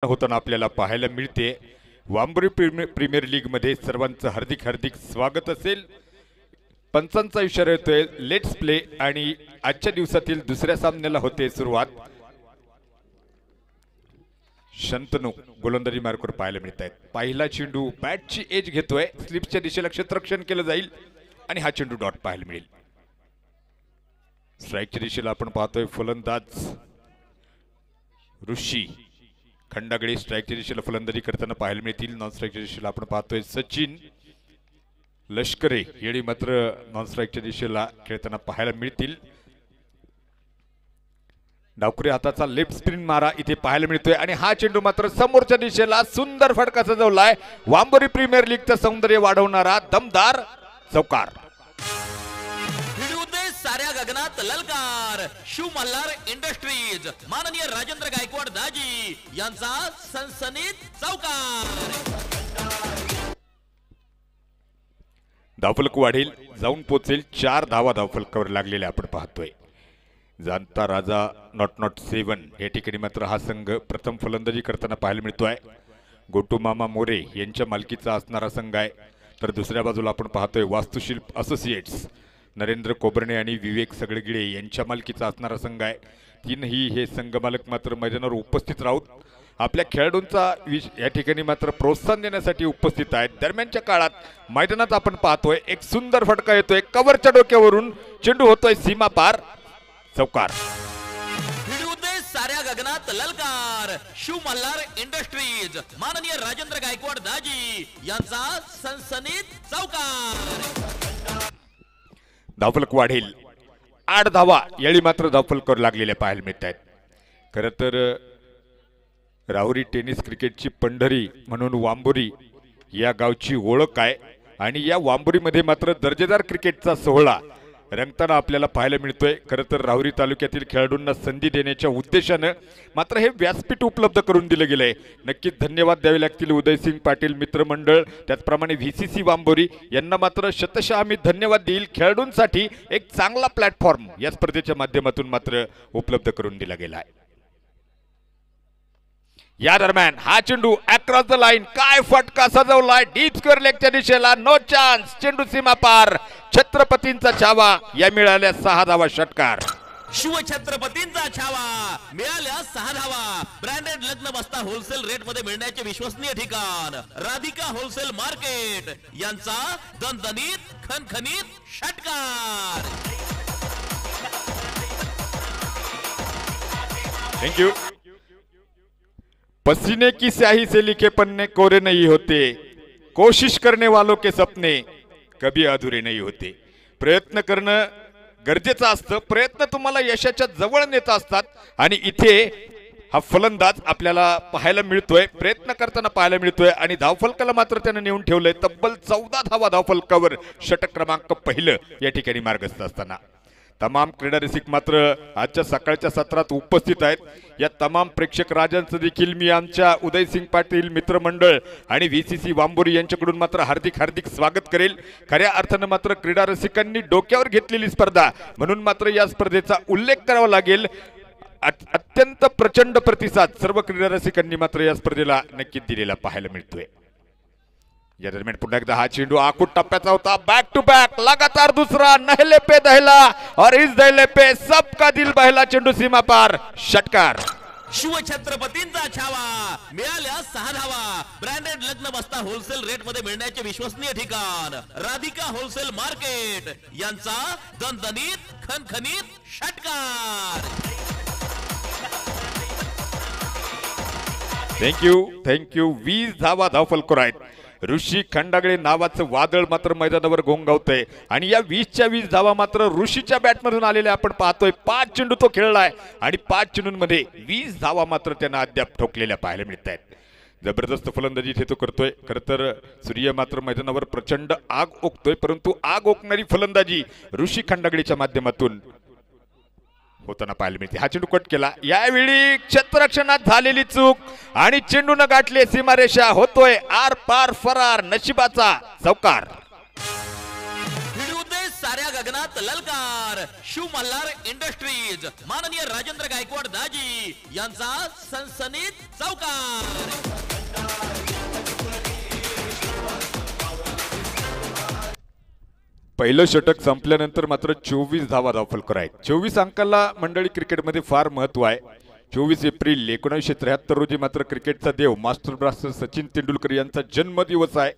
होताना आपल्याला पाहायला मिळते। वांबरी प्रीमियर लीग मध्ये सर्वांचं हार्दिक हार्दिक स्वागत असेल। पंचांचा इशारा येतोय लेट्स प्ले आणि आजच्या दिवसातील दुसऱ्या सामन्याला होते सुरुवात। शंतनू गोलंदाजी मार्कवर पाहायला मिळत आहेत। पहिला चेंडू बॅटची एज घेतोय, स्लिपच्या दिशेला क्षेत्ररक्षण केलं जाईल आणि हा चेंडू डॉट पाहायला मिळेल। स्ट्राइकच्या दिशेला आपण पाहतोय फलंदाज ऋषी खंडागळे स्ट्राइकच्या दिशेला फलंदाजी करताना पाहायला मिळतील। नॉन स्ट्राइकच्या दिशेला आपण पाहतोय सचिन लष्करे येळी मात्र नॉन स्ट्राइकच्या दिशेला खेळताना पाहायला मिळतील। डावखुरी हाताचा लेफ्ट स्पिन मारा इथे पाहायला मिळतोय आणि हा चेंडू मात्र समोरच्या दिशेला सुंदर फटका सजवलाय। वांबरी प्रीमियर लीगचं सौंदर्य वाढवणारा दमदार चौकार। साऱ्या गगनात ललकार शिव मल्हार इंडस्ट्रीज माननीय राजेंद्र गायकवाड दाजी यांचा सनसनीत चौकार। धावफलक वाढेल, जाऊन पोचेल 4 धावा धावफलकावर लागलेले आपण पाहतोय। जाणता राजा नॉट 7 या ठिकाणी मात्र हा संघ प्रथम फलंदाजी करताना पाहायला मिळतोय। गोटू मामा मोरे यांच्या मालकीचा असणारा संघ आहे, तर दुसऱ्या बाजूला आपण पाहतोय वास्तुशिल्प असोसिएट्स नरेंद्र कोबरणे आणि विवेक सगळगिळे यांच्या मालकीचा असणारा संघ आहे। तीनही हे संघ मालक मात्र मैदानावर उपस्थित राहून आपल्या खेळाडूंचा या ठिकाणी मात्र प्रोत्साहन देण्यासाठी उपस्थित आहेत। दरम्यानच्या काळात मैदानात आपण पाहतोय एक सुंदर फटका येतोय, कव्हरच्या डोक्यावरून चेंडू होतोय सीमा पार, चौकार। साऱ्या गगनात ललकार शिव मल्हार इंडस्ट्रीज माननीय राजेंद्र गायकवाड दाजी यांचा सनसनीत चौकार। धावफलक वाढेल, 8 धावा याळी मात्र धावफलकावर लागलेल्या पाहायला मिळत आहेत। खरं तर राहुरी टेनिस क्रिकेटची पंढरी म्हणून वांबोरी या गावची ओळख आहे आणि या वांबोरीमध्ये मात्र दर्जेदार क्रिकेटचा सोहळा रंगताना आपल्याला पाहायला मिळतोय। खरं तर राहुरी तालुक्यातील खेळाडूंना संधी देण्याच्या उद्देशाने मात्र हे व्यासपीठ उपलब्ध करून दिले गेले। नक्कीच धन्यवाद द्यावे लागतील उदयसिंग पाटील मित्रमंडळ, त्याचप्रमाणे VCC वांबोरी यांना मात्र शतशः आम्ही धन्यवाद देईल। खेळाडूंसाठी एक चांगला प्लॅटफॉर्म या स्पर्धेच्या माध्यमातून मात्र उपलब्ध करून दिला गेला आहे। या दरम्यान हा चेंडू अक्रॉस द लाईन, काय फटका सजवलाय डीप स्क्वेअर लेगच्या दिशेला, नो चान्स, चेंडू सीमा पार, छत्रपतींचा छावा या मिळाल्या 6 धावा, षटकार। शिवछत्रपतींचा छावा मिळाल्या 6 धावा। ब्रँडेड लग्न बस्ता होलसेल रेट मध्ये मिळण्याचे विश्वसनीय ठिकाण राधिका होलसेल मार्केट यांचा दणदणीत खणखणीत षटकार। थँक्यू। पसीने की स्याही से लिखे पन्ने कोरे नहीं होते, कोशिश करने वालों के सपने कभी अधुरे नहीं होते। प्रयत्न करणं गरजेचं असतं, प्रयत्न तुम्हाला यशाच्या जवळ नेत असतात आणि इथे हा फलंदाज आपल्याला पाहायला मिळतोय, प्रयत्न करताना पाहायला मिळतोय आणि धावफलकाला मात्र त्याने नेऊन ठेवलंय तब्बल 14 धावा धावफलकावर, षटक क्रमांक 1 या ठिकाणी मार्गस्थ असताना। तमाम क्रीडा रसिक मात्र आजच्या सकाळच्या सत्रात उपस्थित आहेत। या तमाम प्रेक्षक राजांचं देखील मी आमच्या उदयसिंग पाटील मित्रमंडळ आणि VCC वांबोरी यांच्याकडून मात्र हार्दिक हार्दिक स्वागत करेल। खऱ्या अर्थानं मात्र क्रीडा रसिकांनी डोक्यावर घेतलेली स्पर्धा म्हणून मात्र या स्पर्धेचा उल्लेख करावा लागेल। अत्यंत प्रचंड प्रतिसाद सर्व क्रीडा रसिकांनी मात्र या स्पर्धेला नक्कीच दिलेला पाहायला मिळतोय। या दरम्यान पुन्हा एकदा हा चेंडू आखूट टप्प्याचा होता, बैक टू बैक लगातार दूसरा, नहले पे दहला और इस दहले पे सबका दिल बहला, चेंडू सीमा पार, षटकार। शिवछत्रपतींचा छावा मिळाल्या 6 धावा। ब्रँडेड लग्न बस्ता होलसेल रेट मध्ये मिळण्याचे विश्वसनीय ठिकाण राधिका होलसेल मार्केट यांचा दणदणीत खणखणीत षटकार। थँक्यू। 20 धावा धावफलकावर आहेत। ऋषी खंडागळे नावाचं वादळ मात्र मैदानावर घोंगावतंय आणि या 20च्या 20 धावा मात्र ऋषीच्या बॅटमधून आलेल्या आपण पाहतोय। 5 चेंडू तो खेळलाय आणि 5 चेंडूंमध्ये 20 धावा मात्र त्यांना अद्याप ठोकलेल्या पाहायला मिळत आहेत। जबरदस्त फलंदाजी इथे तो करतोय। खरं तर सूर्य मात्र मैदानावर प्रचंड आग ओकतोय, परंतु आग ओकणारी फलंदाजी ऋषी खंडागळेच्या माध्यमातून होताना पाहायला मिळते। हा चेंडू कट केला, यावेळी क्षेत्ररक्षणात झालेली चूक आणि चेंडून गाठले सीमारेषा, होतोय आर पार फरार, नशिबाचा चौकार। साऱ्या गगनात ललकार शिव मल्हार इंडस्ट्रीज माननीय राजेंद्र गायकवाड दाजी यांचा सनसनीत चौकार. पहिलं षटक संपल्यानंतर मात्र 24 धावा धावफलकर आहेत. 24 अंकाला मंडळी क्रिकेटमध्ये फार महत्व आहे. 24 एप्रिल 1973 रोजी मात्र क्रिकेटचा देव मास्टर ब्लास्टर सचिन तेंडुलकर यांचा जन्मदिवस आहे.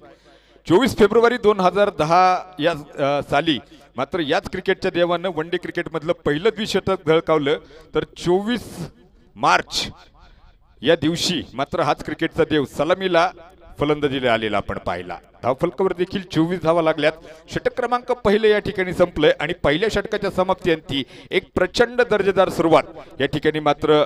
24 फेब्रुवारी 2010 या साली मात्र याच क्रिकेटच्या देवानं वन डे क्रिकेटमधलं पहिलं द्विशतक झळकावलं. तर 24 मार्च या दिवशी मात्र हाच क्रिकेटचा देव सलामीला फलंदाजीला आलेला आपण पाहिला. धावफलकावर देखील 24 धावा लागल्यात. षटक क्रमांक पहिले या ठिकाणी संपलंय आणि पहिल्या षटकाच्या समाप्तीअंती एक प्रचंड दर्जेदार सुरुवात या ठिकाणी मात्र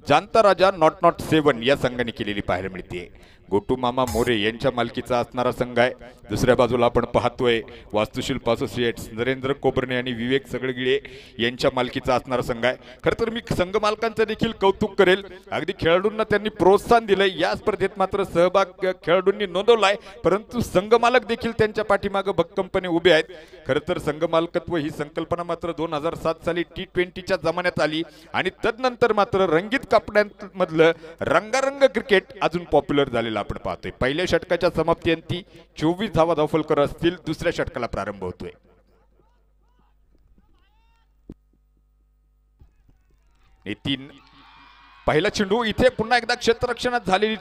जाणता राजा नॉट 7 या संघाने केलेली पाहायला मिळते. गोटू मामा मोरे यांच्या मालकीचा असणारा संघ आहे. दुसऱ्या बाजूला आपण पाहतोय वास्तुशिल्प असोसिएट्स नरेंद्र कोबरणे आणि विवेक सगळगिळे यांच्या मालकीचा असणारा संघ आहे. खरं तर मी संघ मालकांचं देखील कौतुक करेल. अगदी खेळाडूंना त्यांनी प्रोत्साहन दिलंय. या स्पर्धेत मात्र सहभाग खेळाडूंनी नोंदवलाय, परंतु संघ मालक देखील त्यांच्या पाठीमागे भक्कमपणे उभे आहेत. खरं तर संघ मालकत्व ही संकल्पना मात्र 2007 साली T20च्या जमान्यात आली आणि तदनंतर मात्र रंगीत कपड्यांमधलं रंगारंग क्रिकेट अजून पॉप्युलर झालेलं आपण पाहतोय. पहिल्या षटकाच्या समाप्तीअंती 24 धावा धावफलकर असतील. दुसऱ्या षटकाला प्रारंभ होतोय. नितीन पहिला चेंडू इथे पुन्हा एकदा क्षेत्ररक्षणात झालेली